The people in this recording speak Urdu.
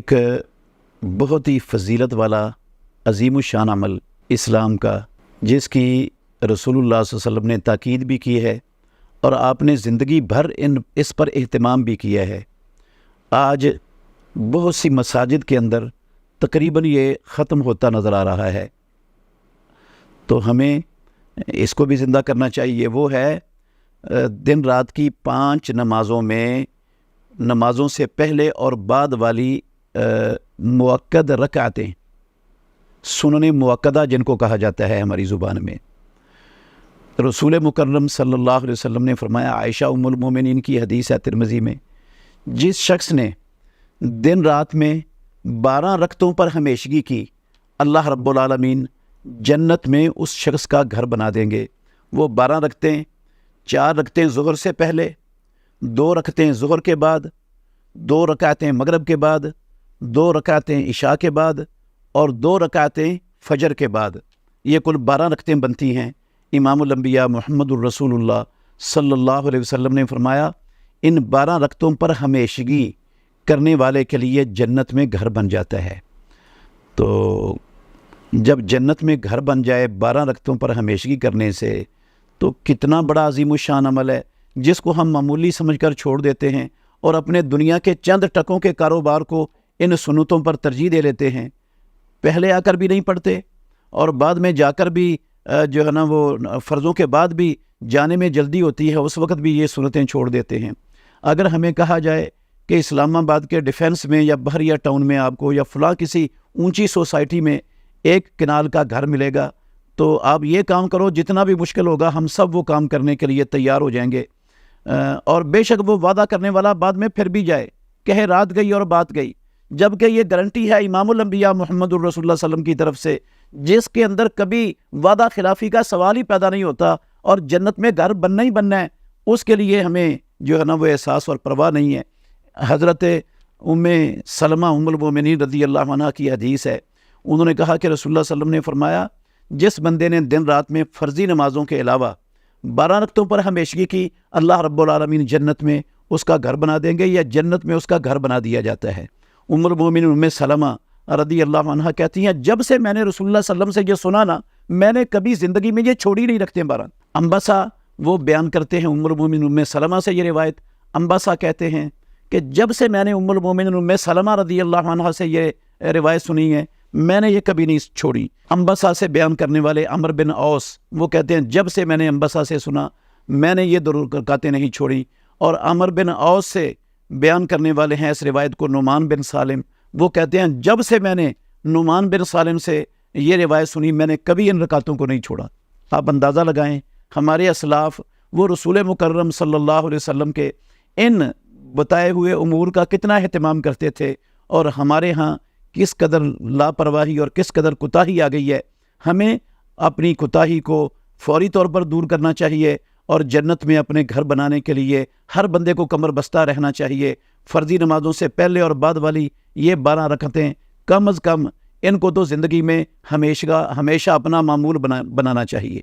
ایک بہت ہی فضیلت والا عظیم الشان عمل اسلام کا، جس کی رسول اللہ صلی اللہ علیہ وسلم نے تاکید بھی کی ہے اور آپ نے زندگی بھر اس پر اہتمام بھی کیا ہے۔ آج بہت سی مساجد کے اندر تقریباً یہ ختم ہوتا نظر آ رہا ہے، تو ہمیں اس کو بھی زندہ کرنا چاہیے۔ وہ ہے دن رات کی 5 نمازوں میں، نمازوں سے پہلے اور بعد والی مؤکد رکعتیں، سنن مؤکدہ جن کو کہا جاتا ہے ہماری زبان میں۔ رسول مکرم صلی اللہ علیہ وسلم نے فرمایا، عائشہ ام المومنین کی حدیث ہے ترمذی میں، جس شخص نے دن رات میں 12 رکعتوں پر ہمیشگی کی، اللہ رب العالمین جنت میں اس شخص کا گھر بنا دیں گے۔ وہ 12 رکعتیں، 4 رکعتیں ظہر سے پہلے، 2 رکعتیں ظہر کے بعد، 2 رکعتیں مغرب کے بعد، 2 رکعتیں عشاء کے بعد اور 2 رکعتیں فجر کے بعد، یہ کل 12 رکعتیں بنتی ہیں۔ امام الانبیاء محمد الرسول اللہ صلی اللہ علیہ وسلم نے فرمایا، ان 12 رکعتوں پر ہمیشگی کرنے والے کے لیے جنت میں گھر بن جاتا ہے۔ تو جب جنت میں گھر بن جائے 12 رکعتوں پر ہمیشگی کرنے سے، تو کتنا بڑا عظیم الشان عمل ہے، جس کو ہم معمولی سمجھ کر چھوڑ دیتے ہیں اور اپنے دنیا کے چند ٹکوں کے کاروبار کو ان سنتوں پر ترجیح دے لیتے ہیں۔ پہلے آ کر بھی نہیں پڑھتے اور بعد میں جا کر بھی جو ہے نا وہ فرضوں کے بعد بھی جانے میں جلدی ہوتی ہے، اس وقت بھی یہ سنتیں چھوڑ دیتے ہیں۔ اگر ہمیں کہا جائے کہ اسلام آباد کے ڈیفنس میں یا بحریہ ٹاؤن میں آپ کو یا فلاں کسی اونچی سوسائٹی میں 1 کنال کا گھر ملے گا، تو آپ یہ کام کرو، جتنا بھی مشکل ہوگا ہم سب وہ کام کرنے کے لیے تیار ہو جائیں گے۔ اور بے شک وہ وعدہ کرنے والا بعد میں پھر بھی جائے، کہے رات گئی اور بات گئی، جبکہ یہ گارنٹی ہے امام الانبیاء محمد الرسول اللہ صلی اللہ علیہ وسلم کی طرف سے، جس کے اندر کبھی وعدہ خلافی کا سوال ہی پیدا نہیں ہوتا اور جنت میں گھر بننا ہی بننا ہے، اس کے لیے ہمیں جو ہے نا وہ احساس اور پرواہ نہیں ہے۔ حضرت ام سلمہ ام المومنین رضی اللہ عنہ کی حدیث ہے، انہوں نے کہا کہ رسول اللہ صلی اللہ علیہ وسلم نے فرمایا، جس بندے نے دن رات میں فرضی نمازوں کے علاوہ 12 رکعتوں پر ہمیشگی کی، اللہ رب العالمین جنت میں اس کا گھر بنا دیں گے یا جنت میں اس کا گھر بنا دیا جاتا ہے۔ ام المومنین ام سلمہ رضی اللہ عنہ کہتی ہیں، جب سے میں نے رسول اللہ صلی اللہ علیہ وسلم سے یہ سنا نا، میں نے کبھی زندگی میں یہ چھوڑی نہیں رکھتے 12۔ انبسا وہ بیان کرتے ہیں ام المومنین ام سلمہ سے یہ روایت، انبسا کہتے ہیں کہ جب سے میں نے ام المومنین ام سلمہ رضی اللہ عنہ سے یہ روایت سنی ہے، میں نے یہ کبھی نہیں چھوڑی۔ انبسا سے بیان کرنے والے عمر بن اوس وہ کہتے ہیں، جب سے میں نے انبسا سے سنا، میں نے یہ ضرور رکعتیں نہیں چھوڑی۔ اور عمر بن اوس سے بیان کرنے والے ہیں اس روایت کو نعمان بن سالم، وہ کہتے ہیں، جب سے میں نے نعمان بن سالم سے یہ روایت سنی، میں نے کبھی ان رکعتوں کو نہیں چھوڑا۔ آپ اندازہ لگائیں، ہمارے اسلاف وہ رسول مکرم صلی اللہ علیہ وسلم کے ان بتائے ہوئے امور کا کتنا اہتمام کرتے تھے، اور ہمارے ہاں کس قدر لاپرواہی اور کس قدر کوتاہی آ گئی ہے۔ ہمیں اپنی کوتاہی کو فوری طور پر دور کرنا چاہیے اور جنت میں اپنے گھر بنانے کے لیے ہر بندے کو کمر بستہ رہنا چاہیے۔ فرضی نمازوں سے پہلے اور بعد والی یہ 12 رکعتیں کم از کم ان کو تو زندگی میں ہمیشہ اپنا معمول بنانا چاہیے۔